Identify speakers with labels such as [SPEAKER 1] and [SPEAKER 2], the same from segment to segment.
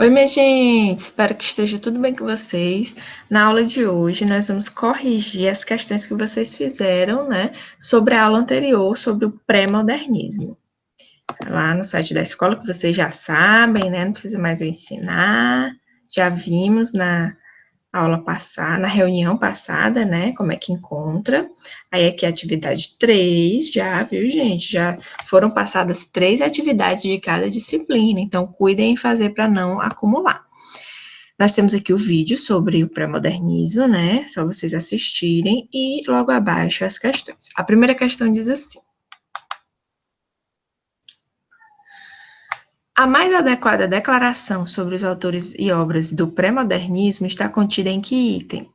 [SPEAKER 1] Oi, minha gente! Espero que esteja tudo bem com vocês. Na aula de hoje, nós vamos corrigir as questões que vocês fizeram, né, sobre a aula anterior, sobre o pré-modernismo. Lá no site da escola, que vocês já sabem, né, não precisa mais eu ensinar. Já vimos na aula passada, na reunião passada, né, como é que encontra. Aí aqui a atividade 3, já, viu, gente? Já foram passadas 3 atividades de cada disciplina, então cuidem em fazer para não acumular. Nós temos aqui o vídeo sobre o pré-modernismo, né? Só vocês assistirem e logo abaixo as questões. A primeira questão diz assim: a mais adequada declaração sobre os autores e obras do pré-modernismo está contida em que item?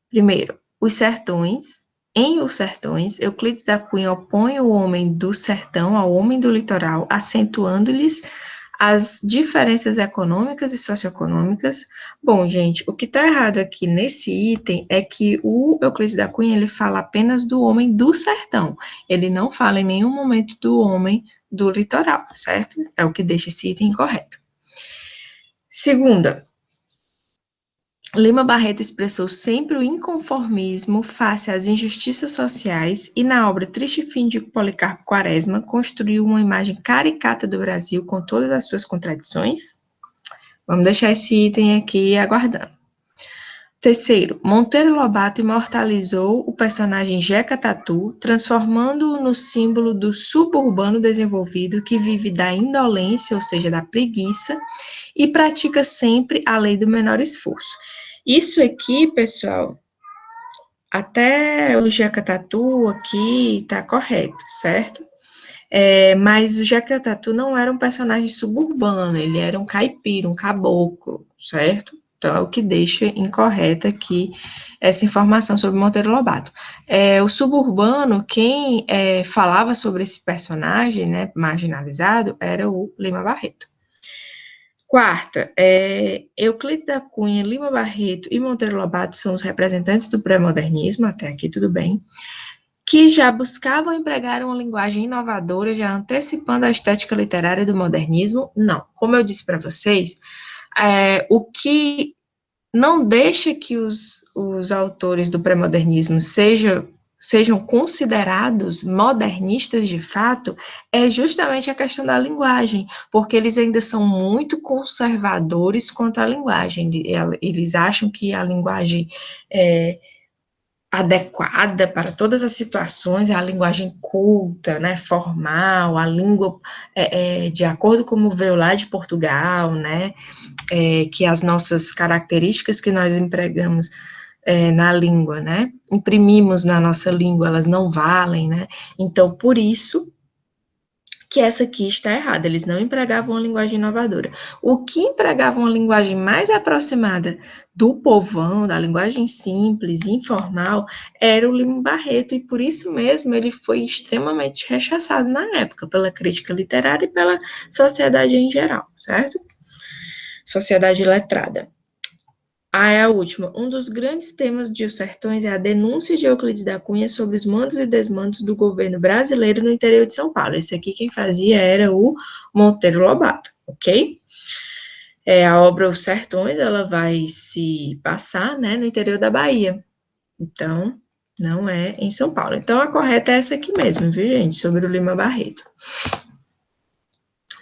[SPEAKER 1] Primeiro, os sertões. Em Os Sertões, Euclides da Cunha opõe o homem do sertão ao homem do litoral, acentuando-lhes as diferenças econômicas e socioeconômicas. Bom, gente, o que está errado aqui nesse item é que o Euclides da Cunha ele fala apenas do homem do sertão. Ele não fala em nenhum momento do homem do litoral, certo? É o que deixa esse item incorreto. Segunda, Lima Barreto expressou sempre o inconformismo face às injustiças sociais e, na obra Triste Fim de Policarpo Quaresma, construiu uma imagem caricata do Brasil com todas as suas contradições. Vamos deixar esse item aqui aguardando. Terceiro, Monteiro Lobato imortalizou o personagem Jeca Tatu, transformando-o no símbolo do suburbano desenvolvido que vive da indolência, ou seja, da preguiça, e pratica sempre a lei do menor esforço. Isso aqui, pessoal, até o Jeca Tatu aqui tá correto, certo? Mas o Jeca Tatu não era um personagem suburbano, ele era um caipira, um caboclo, certo? Então, é o que deixa incorreta aqui essa informação sobre Monteiro Lobato. O suburbano, quem falava sobre esse personagem, né, marginalizado, era o Lima Barreto. Quarta, Euclides da Cunha, Lima Barreto e Monteiro Lobato são os representantes do pré-modernismo, até aqui tudo bem, que já buscavam empregar uma linguagem inovadora, já antecipando a estética literária do modernismo? Não. Como eu disse para vocês, o que não deixa que os autores do pré-modernismo sejam considerados modernistas de fato é justamente a questão da linguagem, porque eles ainda são muito conservadores quanto à linguagem. Eles acham que a linguagem adequada para todas as situações, a linguagem culta, né, formal, a língua de acordo como veio lá de Portugal, né, que as nossas características que nós empregamos na língua, né, imprimimos na nossa língua, elas não valem, né, então por isso que essa aqui está errada, eles não empregavam uma linguagem inovadora. O que empregava uma linguagem mais aproximada do povão, da linguagem simples, informal, era o Lima Barreto, e por isso mesmo ele foi extremamente rechaçado na época, pela crítica literária e pela sociedade em geral, certo? Sociedade letrada. A última. Um dos grandes temas de Os Sertões é a denúncia de Euclides da Cunha sobre os mandos e desmandos do governo brasileiro no interior de São Paulo. Esse aqui quem fazia era o Monteiro Lobato, ok? A obra Os Sertões, ela vai se passar, né, no interior da Bahia. Então, não é em São Paulo. Então, a correta é essa aqui mesmo, viu, gente? Sobre o Lima Barreto.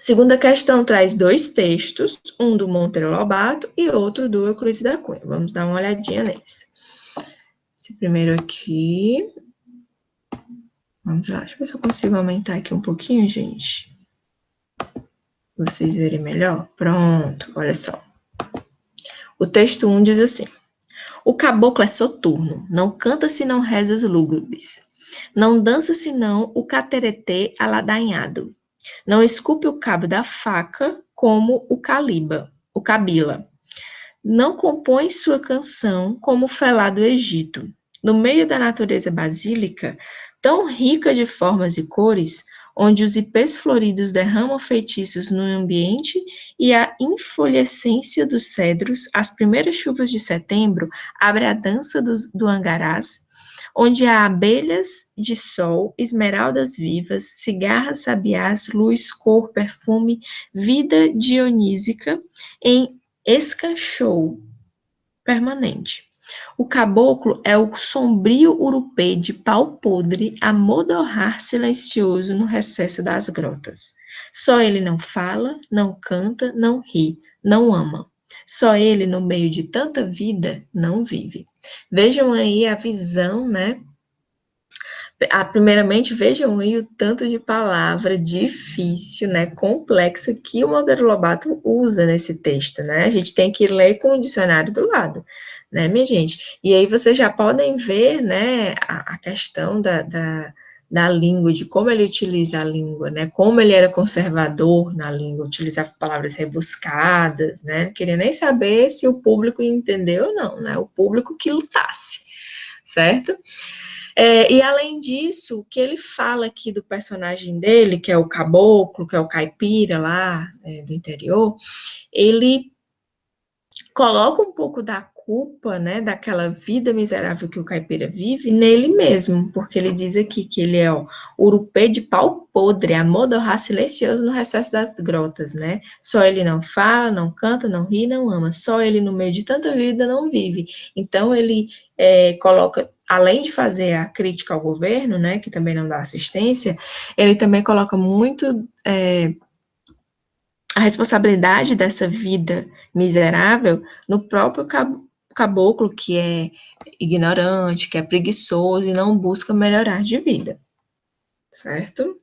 [SPEAKER 1] Segunda questão traz dois textos, um do Monteiro Lobato e outro do Euclides da Cunha. Vamos dar uma olhadinha neles. Esse primeiro aqui. Vamos lá, deixa eu ver se eu consigo aumentar aqui um pouquinho, gente. Para vocês verem melhor. Pronto, olha só. O texto 1 diz assim: o caboclo é soturno, não canta senão rezas lúgubres. Não dança senão o cateretê aladainhado. Não esculpe o cabo da faca como o cabila. Não compõe sua canção como o felá do Egito. No meio da natureza basílica, tão rica de formas e cores, onde os ipês floridos derramam feitiços no ambiente e a inflorescência dos cedros, as primeiras chuvas de setembro, abre a dança do angarás, onde há abelhas de sol, esmeraldas vivas, cigarras sabiás, luz, cor, perfume, vida dionísica, em escanchou permanente. O caboclo é o sombrio urupê de pau podre a modorrar silencioso no recesso das grotas. Só ele não fala, não canta, não ri, não ama. Só ele, no meio de tanta vida, não vive. Vejam aí a visão, né? Primeiramente, vejam aí o tanto de palavra difícil, né, complexa que o Monteiro Lobato usa nesse texto, né? A gente tem que ler com o dicionário do lado, né, minha gente? E aí vocês já podem ver, né, a questão da língua, de como ele utiliza a língua, né? Como ele era conservador na língua, utilizava palavras rebuscadas, né? Não queria nem saber se o público entendeu ou não, né? O público que lutasse, certo? E além disso, o que ele fala aqui do personagem dele, que é o caboclo, que é o caipira lá do interior, ele coloca um pouco da culpa, né, daquela vida miserável que o caipira vive nele mesmo, porque ele diz aqui que ele é o urupê de pau podre, amodorrar silencioso no recesso das grotas, né? Só ele não fala, não canta, não ri, não ama. Só ele no meio de tanta vida não vive. Então ele coloca, além de fazer a crítica ao governo, né, que também não dá assistência, ele também coloca muito a responsabilidade dessa vida miserável no próprio caboclo, que é ignorante, que é preguiçoso e não busca melhorar de vida, certo?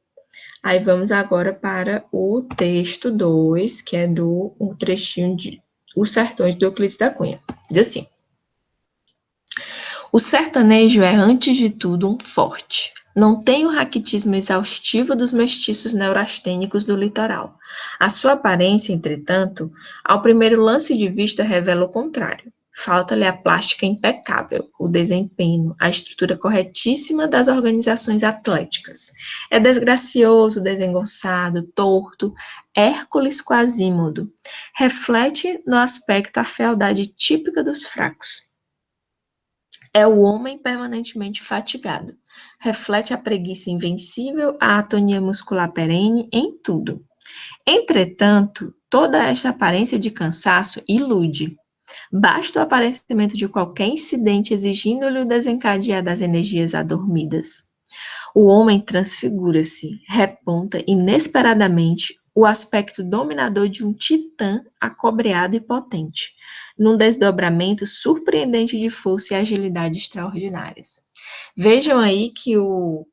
[SPEAKER 1] Aí vamos agora para o texto 2, que é do um trechinho de Os Sertões do Euclides da Cunha. Diz assim: o sertanejo é, antes de tudo, um forte. Não tem o raquitismo exaustivo dos mestiços neurastênicos do litoral. A sua aparência, entretanto, ao primeiro lance de vista revela o contrário. Falta-lhe a plástica impecável, o desempenho, a estrutura corretíssima das organizações atléticas. É desgracioso, desengonçado, torto, Hércules Quasímodo. Reflete no aspecto a fealdade típica dos fracos. É o homem permanentemente fatigado. Reflete a preguiça invencível, a atonia muscular perene em tudo. Entretanto, toda esta aparência de cansaço ilude. Basta o aparecimento de qualquer incidente exigindo-lhe o desencadear das energias adormidas. O homem transfigura-se, reponta inesperadamente o aspecto dominador de um titã acobreado e potente, num desdobramento surpreendente de força e agilidade extraordinárias. Vejam aí que o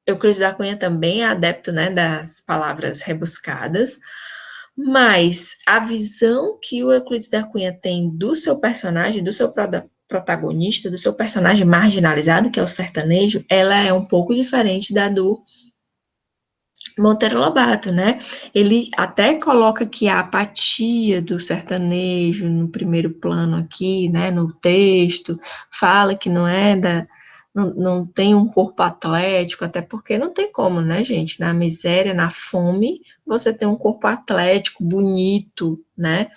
[SPEAKER 1] Euclides da Cunha também é adepto, né, das palavras rebuscadas, mas a visão que o Euclides da Cunha tem do seu personagem, do seu protagonista, do seu personagem marginalizado, que é o sertanejo, ela é um pouco diferente da do Monteiro Lobato, né? Ele até coloca que a apatia do sertanejo no primeiro plano aqui, né, no texto, fala que não tem um corpo atlético, até porque não tem como, né, gente? Na miséria, na fome, você tem um corpo atlético, bonito, né?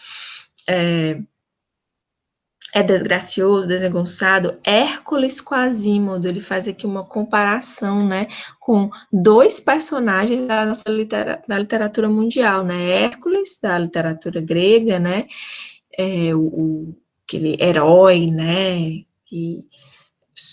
[SPEAKER 1] É desgracioso, desengonçado. Hércules Quasímodo, ele faz aqui uma comparação, né, com dois personagens da nossa da literatura mundial, né, Hércules, da literatura grega, né, aquele herói, né, que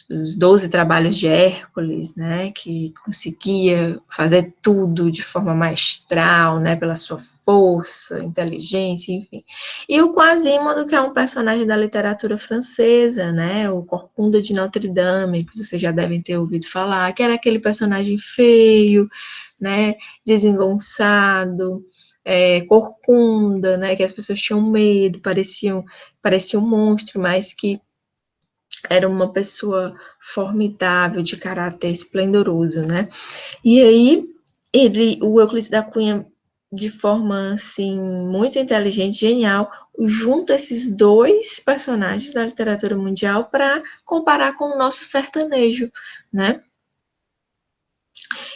[SPEAKER 1] os 12 trabalhos de Hércules, né, que conseguia fazer tudo de forma maestral, né, pela sua força, inteligência, enfim. E o Quasimodo, que é um personagem da literatura francesa, né, o Corcunda de Notre Dame, que vocês já devem ter ouvido falar, que era aquele personagem feio, né, desengonçado, corcunda, né, que as pessoas tinham medo, parecia um monstro, mas que era uma pessoa formidável, de caráter esplendoroso, né? E aí, o Euclides da Cunha, de forma, assim, muito inteligente, genial, junta esses dois personagens da literatura mundial para comparar com o nosso sertanejo, né?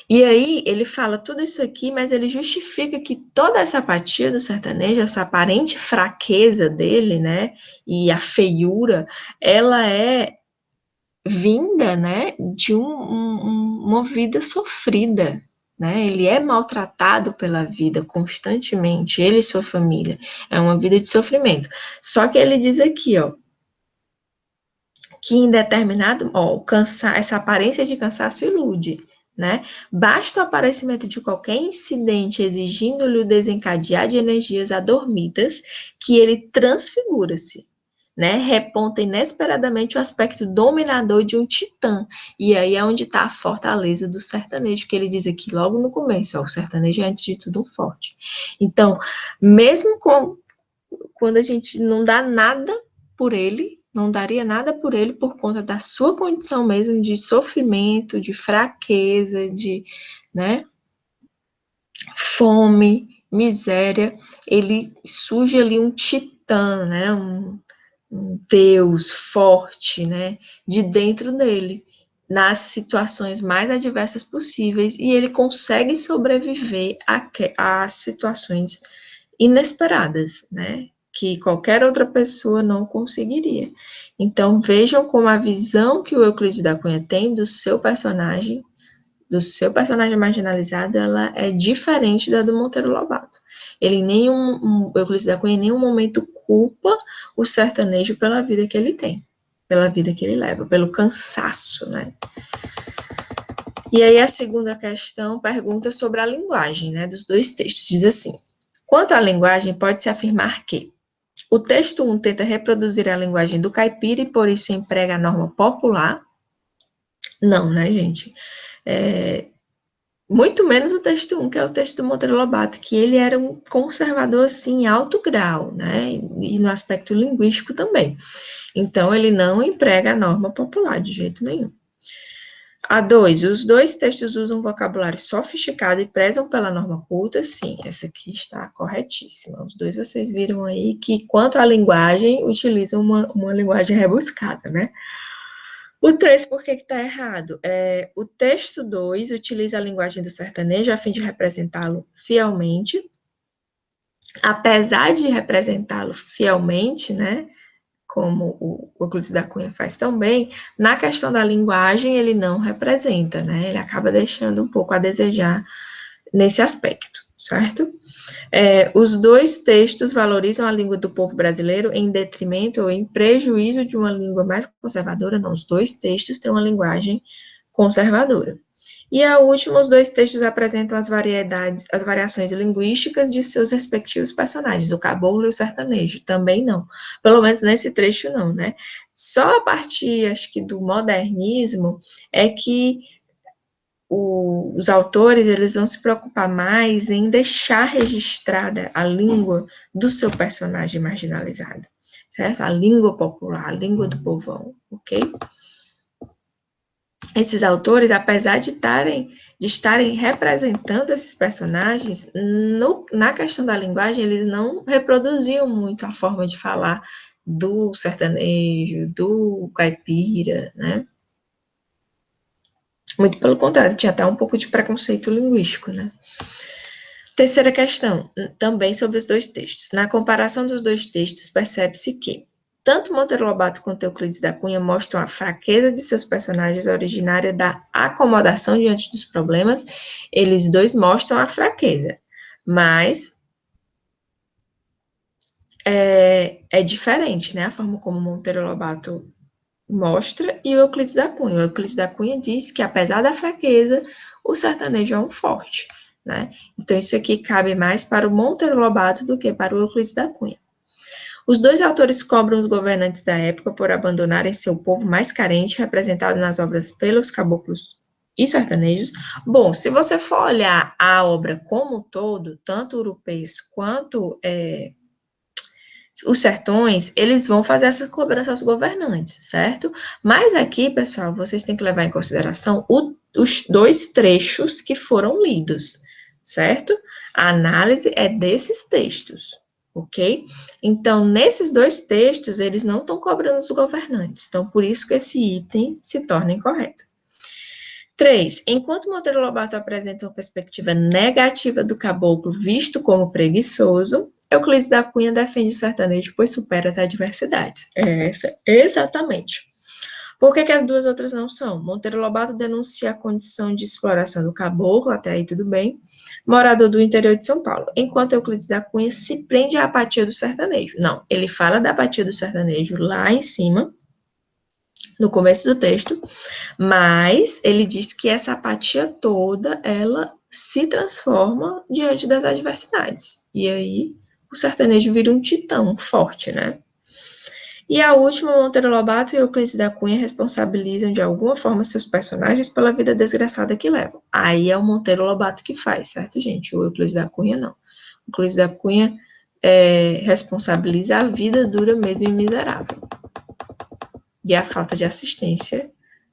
[SPEAKER 1] E aí ele fala tudo isso aqui, mas ele justifica que toda essa apatia do sertanejo, essa aparente fraqueza dele, né, e a feiura, ela é vinda, né, de uma vida sofrida, né? Ele é maltratado pela vida constantemente, ele e sua família. É uma vida de sofrimento. Só que ele diz aqui, ó, que em determinado, ó, essa aparência de cansaço ilude, né? Basta o aparecimento de qualquer incidente exigindo-lhe o desencadear de energias adormidas que ele transfigura-se, né? Reponta inesperadamente o aspecto dominador de um titã. E aí é onde está a fortaleza do sertanejo, que ele diz aqui logo no começo, ó, o sertanejo é antes de tudo um forte. Então, mesmo quando a gente não dá nada por ele, não daria nada por ele por conta da sua condição mesmo de sofrimento, de fraqueza, de, né, fome, miséria, ele surge ali um titã, né, um Deus forte, né, de dentro dele, nas situações mais adversas possíveis, e ele consegue sobreviver a situações inesperadas, né, que qualquer outra pessoa não conseguiria. Então, vejam como a visão que o Euclides da Cunha tem do seu personagem marginalizado, ela é diferente da do Monteiro Lobato. Ele em nenhum, o Euclides da Cunha em nenhum momento culpa o sertanejo pela vida que ele tem, pela vida que ele leva, pelo cansaço, né? E aí a segunda questão pergunta sobre a linguagem, né, dos dois textos. Diz assim: quanto à linguagem, pode-se afirmar que o texto 1 tenta reproduzir a linguagem do caipira e por isso emprega a norma popular. Não, né, gente? Muito menos o texto 1, que é o texto do Monteiro Lobato, que ele era um conservador, assim, em alto grau, né, e no aspecto linguístico também. Então, ele não emprega a norma popular de jeito nenhum. A 2, os dois textos usam um vocabulário sofisticado e prezam pela norma culta. Sim, essa aqui está corretíssima. Os dois vocês viram aí que, quanto à linguagem, utilizam uma linguagem rebuscada, né? O 3, por que está errado? O texto 2 utiliza a linguagem do sertanejo a fim de representá-lo fielmente. Apesar de representá-lo fielmente, né, como o Euclides da Cunha faz tão bem, na questão da linguagem ele não representa, né? Ele acaba deixando um pouco a desejar nesse aspecto, certo? Os dois textos valorizam a língua do povo brasileiro em detrimento ou em prejuízo de uma língua mais conservadora? Não, os dois textos têm uma linguagem conservadora. E a última, os dois textos apresentam as variações linguísticas de seus respectivos personagens, o caboclo e o sertanejo. Também não. Pelo menos nesse trecho não, né? Só a partir, acho que, do modernismo é que os autores eles vão se preocupar mais em deixar registrada a língua do seu personagem marginalizado, certo? A língua popular, a língua do povão, ok? Esses autores, apesar de estarem representando esses personagens, na questão da linguagem, eles não reproduziam muito a forma de falar do sertanejo, do caipira, né? Muito pelo contrário, tinha até um pouco de preconceito linguístico, né? Terceira questão, também sobre os dois textos. Na comparação dos dois textos, percebe-se que tanto Monteiro Lobato quanto Euclides da Cunha mostram a fraqueza de seus personagens originária da acomodação diante dos problemas. Eles dois mostram a fraqueza, mas é diferente, né? A forma como Monteiro Lobato mostra e o Euclides da Cunha. O Euclides da Cunha diz que, apesar da fraqueza, o sertanejo é um forte, né? Então, isso aqui cabe mais para o Monteiro Lobato do que para o Euclides da Cunha. Os dois autores cobram os governantes da época por abandonarem seu povo mais carente, representado nas obras pelos caboclos e sertanejos. Bom, se você for olhar a obra como um todo, tanto Urupês quanto os sertões, eles vão fazer essa cobrança aos governantes, certo? Mas aqui, pessoal, vocês têm que levar em consideração os dois trechos que foram lidos, certo? A análise é desses textos, ok? Então, nesses dois textos, eles não estão cobrando os governantes, então, por isso que esse item se torna incorreto. 3. Enquanto Monteiro Lobato apresenta uma perspectiva negativa do caboclo visto como preguiçoso, Euclides da Cunha defende o sertanejo, pois supera as adversidades. Exatamente. Por que as duas outras não são? Monteiro Lobato denuncia a condição de exploração do caboclo, até aí tudo bem, morador do interior de São Paulo, enquanto Euclides da Cunha se prende à apatia do sertanejo. Não, ele fala da apatia do sertanejo lá em cima, no começo do texto, mas ele diz que essa apatia toda, ela se transforma diante das adversidades. E aí, o sertanejo vira um titã forte, né? E a última, Monteiro Lobato e Euclides da Cunha responsabilizam de alguma forma seus personagens pela vida desgraçada que levam. Aí é o Monteiro Lobato que faz, certo, gente? O Euclides da Cunha não. O Euclides da Cunha responsabiliza a vida dura mesmo e miserável. E a falta de assistência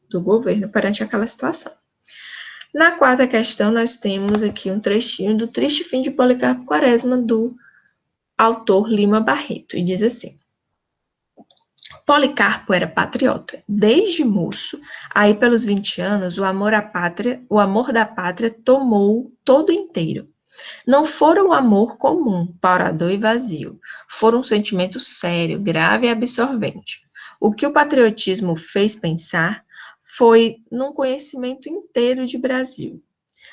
[SPEAKER 1] do governo perante aquela situação. Na quarta questão, nós temos aqui um trechinho do Triste Fim de Policarpo Quaresma, do autor Lima Barreto, e diz assim: Policarpo era patriota. Desde moço, aí pelos 20 anos, o amor da pátria tomou todo inteiro. Não fora um amor comum, parador e vazio. Fora um sentimento sério, grave e absorvente. O que o patriotismo fez pensar foi num conhecimento inteiro de Brasil.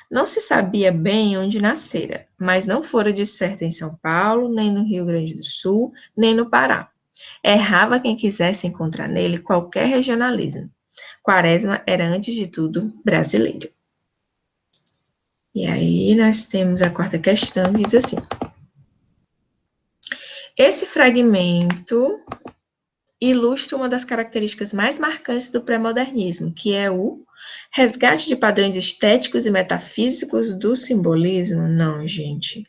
[SPEAKER 1] Não se sabia bem onde nascera, mas não fora de certo em São Paulo, nem no Rio Grande do Sul, nem no Pará. Errava quem quisesse encontrar nele qualquer regionalismo. Quaresma era, antes de tudo, brasileiro. E aí nós temos a quarta questão, que diz assim: esse fragmento ilustra uma das características mais marcantes do pré-modernismo, que é o resgate de padrões estéticos e metafísicos do simbolismo. Não, gente.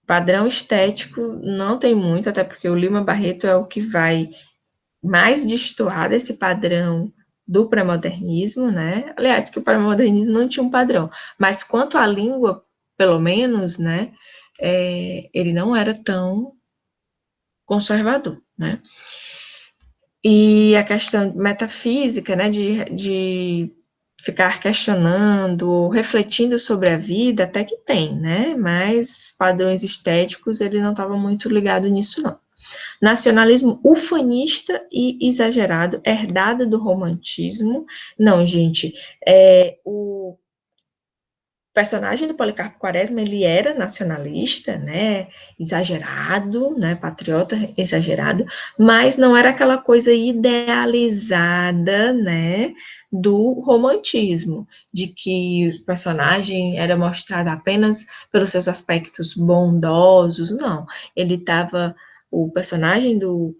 [SPEAKER 1] Padrão estético não tem muito, até porque o Lima Barreto é o que vai mais destoar desse padrão do pré-modernismo, né? Aliás, que o pré-modernismo não tinha um padrão, mas quanto à língua, pelo menos, né, ele não era tão conservador, né? E a questão metafísica, né, de ficar questionando, refletindo sobre a vida, até que tem, né? Mas padrões estéticos, ele não estava muito ligado nisso, não. Nacionalismo ufanista e exagerado, herdado do romantismo. Não, gente, o personagem do Policarpo Quaresma, ele era nacionalista, né, exagerado, né, patriota exagerado, mas não era aquela coisa idealizada, né, do romantismo, de que o personagem era mostrado apenas pelos seus aspectos bondosos, não, o personagem do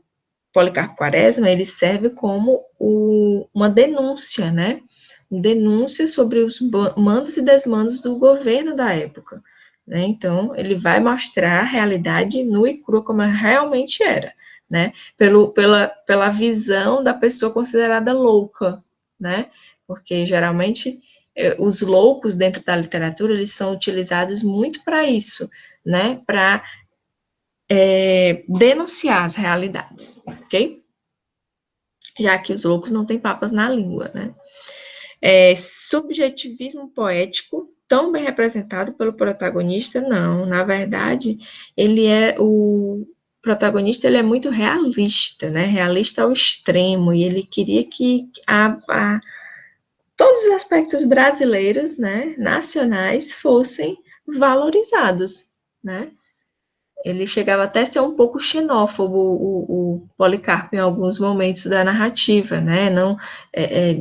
[SPEAKER 1] Policarpo Quaresma, ele serve como uma denúncia, né, denúncia sobre os mandos e desmandos do governo da época. Né? Então, ele vai mostrar a realidade nua e crua como ela realmente era, né? Pela visão da pessoa considerada louca, né? Porque geralmente os loucos dentro da literatura eles são utilizados muito para isso, né? Para denunciar as realidades, ok? Já que os loucos não têm papas na língua, né? Subjetivismo poético, tão bem representado pelo protagonista, não. Na verdade, o protagonista ele é muito realista, né? Realista ao extremo, e ele queria que todos os aspectos brasileiros, né, nacionais, fossem valorizados, né? Ele chegava até a ser um pouco xenófobo, o Policarpo, em alguns momentos da narrativa, né? Não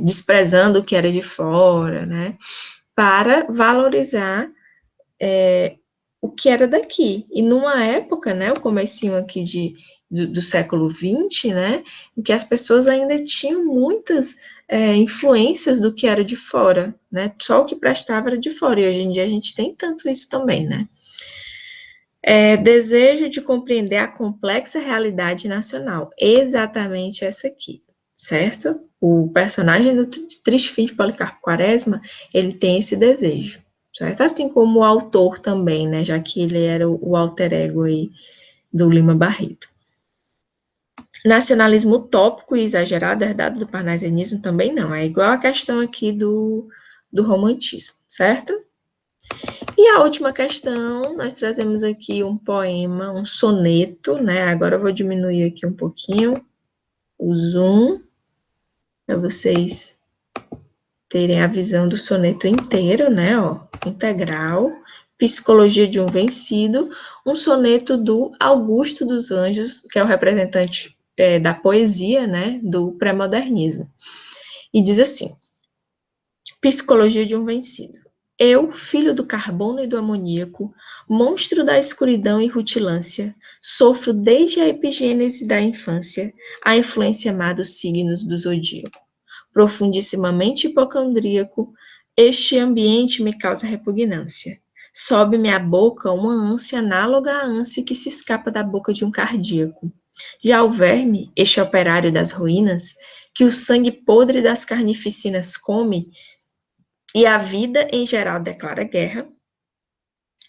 [SPEAKER 1] desprezando o que era de fora, né? Para valorizar o que era daqui. E numa época, né? O comecinho aqui do século XX, né? Em que as pessoas ainda tinham muitas influências do que era de fora, né? Só o que prestava era de fora. E hoje em dia a gente tem tanto isso também, né? Desejo de compreender a complexa realidade nacional. Exatamente essa aqui, certo? O personagem do Triste Fim de Policarpo Quaresma, ele tem esse desejo, certo? Assim como o autor também, né? Já que ele era o alter ego aí do Lima Barreto. Nacionalismo utópico e exagerado, herdado do parnasianismo, também não. É igual a questão aqui do romantismo, certo? E a última questão, nós trazemos aqui um poema, um soneto, né? Agora eu vou diminuir aqui um pouquinho. o zoom para vocês terem a visão do soneto inteiro, né, ó, integral. Psicologia de um Vencido, um soneto do Augusto dos Anjos, que é o representante da poesia, né, do pré-modernismo. E diz assim: Psicologia de um Vencido. Eu, filho do carbono e do amoníaco, monstro da escuridão e rutilância, sofro desde a epigênese da infância a influência má dos signos do zodíaco. Profundissimamente hipocondríaco, este ambiente me causa repugnância. Sobe-me à boca uma ânsia análoga à ânsia que se escapa da boca de um cardíaco. Já o verme, este operário das ruínas, que o sangue podre das carnificinas come, e a vida em geral declara guerra,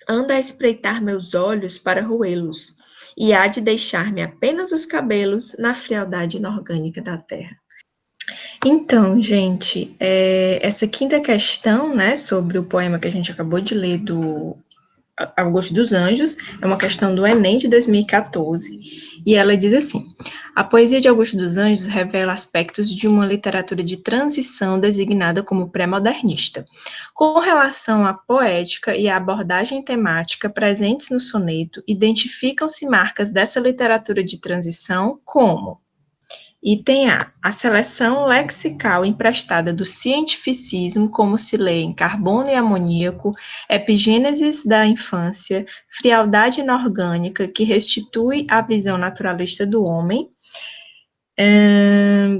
[SPEAKER 1] anda a espreitar meus olhos para roê-los, e há de deixar-me apenas os cabelos na frialdade inorgânica da terra. Então, gente, essa quinta questão, né, sobre o poema que a gente acabou de ler do Augusto dos Anjos, é uma questão do Enem de 2014, e ela diz assim: a poesia de Augusto dos Anjos revela aspectos de uma literatura de transição designada como pré-modernista. Com relação à poética e à abordagem temática presentes no soneto, identificam-se marcas dessa literatura de transição como: Item A seleção lexical emprestada do cientificismo, como se lê em Carbono e Amoníaco, Epigênesis da Infância, Frialdade Inorgânica, que restitui a visão naturalista do homem.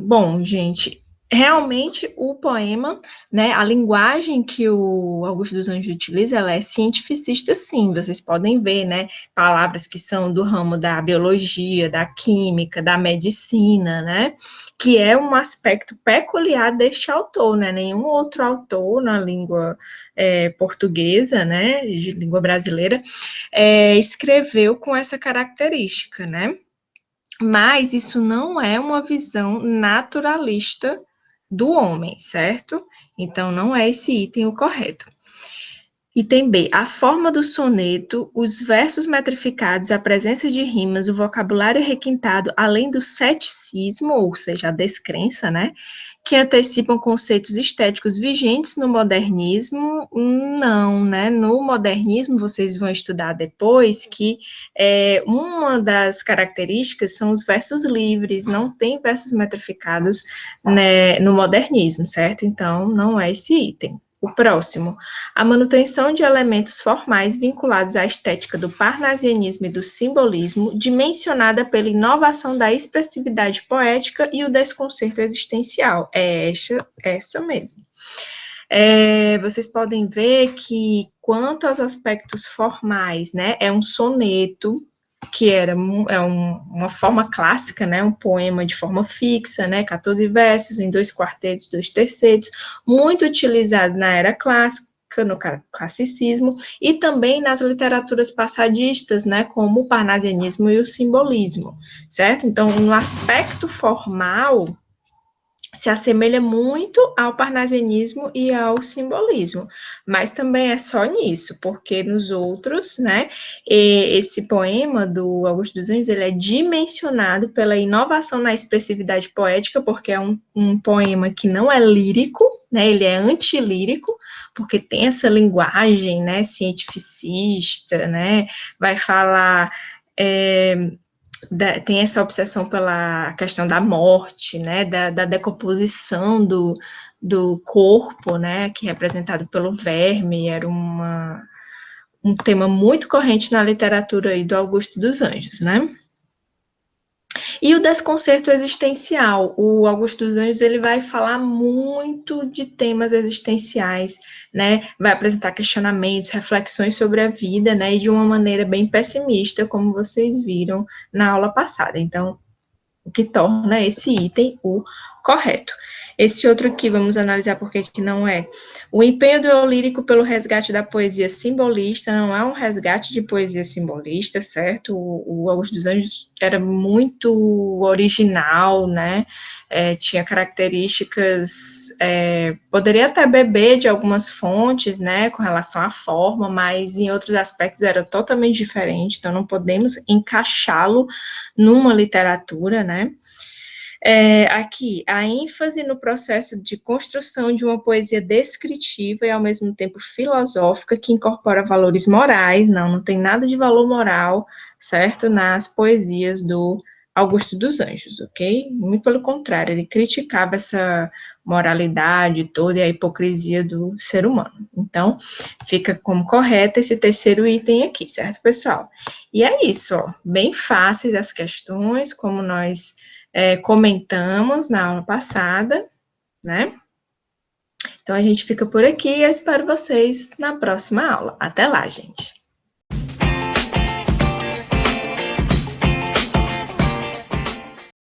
[SPEAKER 1] Bom, gente, realmente o poema, né, a linguagem que o Augusto dos Anjos utiliza, ela é cientificista, sim, vocês podem ver, né, palavras que são do ramo da biologia, da química, da medicina, né, que é um aspecto peculiar deste autor, né, nenhum outro autor na língua portuguesa, né, de língua brasileira, escreveu com essa característica, né. Mas isso não é uma visão naturalista do homem, certo? Então, não é esse item o correto. Item B, a forma do soneto, os versos metrificados, a presença de rimas, o vocabulário requintado, além do ceticismo, ou seja, a descrença, né, que antecipam conceitos estéticos vigentes no modernismo, não, né, no modernismo vocês vão estudar depois que uma das características são os versos livres, não tem versos metrificados, né, no modernismo, certo? Então, não é esse item. O próximo, a manutenção de elementos formais vinculados à estética do parnasianismo e do simbolismo, dimensionada pela inovação da expressividade poética e o desconcerto existencial. É essa mesmo. Vocês podem ver que, quanto aos aspectos formais, né, é um soneto, que uma forma clássica, né, um poema de forma fixa, né, 14 versos em 2 quartetos, 2 tercetos, muito utilizado na era clássica, no classicismo, e também nas literaturas passadistas, né, como o parnasianismo e o simbolismo, certo? Então, no aspecto formal, se assemelha muito ao parnasianismo e ao simbolismo, mas também é só nisso, porque nos outros, né, esse poema do Augusto dos Anjos, ele é dimensionado pela inovação na expressividade poética, porque é um poema que não é lírico, né, ele é antilírico, porque tem essa linguagem, né, cientificista, né, vai falar... tem essa obsessão pela questão da morte, né, da decomposição do corpo, né, que é representado pelo verme, era um tema muito corrente na literatura aí do Augusto dos Anjos, né. E o desconcerto existencial, o Augusto dos Anjos, ele vai falar muito de temas existenciais, né, vai apresentar questionamentos, reflexões sobre a vida, né, e de uma maneira bem pessimista, como vocês viram na aula passada. Então, o que torna esse item o correto. Esse outro aqui, vamos analisar por que não é. O empenho do eu lírico pelo resgate da poesia simbolista não é um resgate de poesia simbolista, certo? O Augusto dos Anjos era muito original, né? Tinha características, poderia até beber de algumas fontes, né, com relação à forma, mas em outros aspectos era totalmente diferente, então não podemos encaixá-lo numa literatura, né? Aqui, a ênfase no processo de construção de uma poesia descritiva e, ao mesmo tempo, filosófica, que incorpora valores morais, não tem nada de valor moral, certo? Nas poesias do Augusto dos Anjos, ok? Muito pelo contrário, ele criticava essa moralidade toda e a hipocrisia do ser humano. Então, fica como correto esse terceiro item aqui, certo, pessoal? E é isso, ó, bem fáceis as questões, como nós comentamos na aula passada, né? Então a gente fica por aqui e eu espero vocês na próxima aula. Até lá, gente!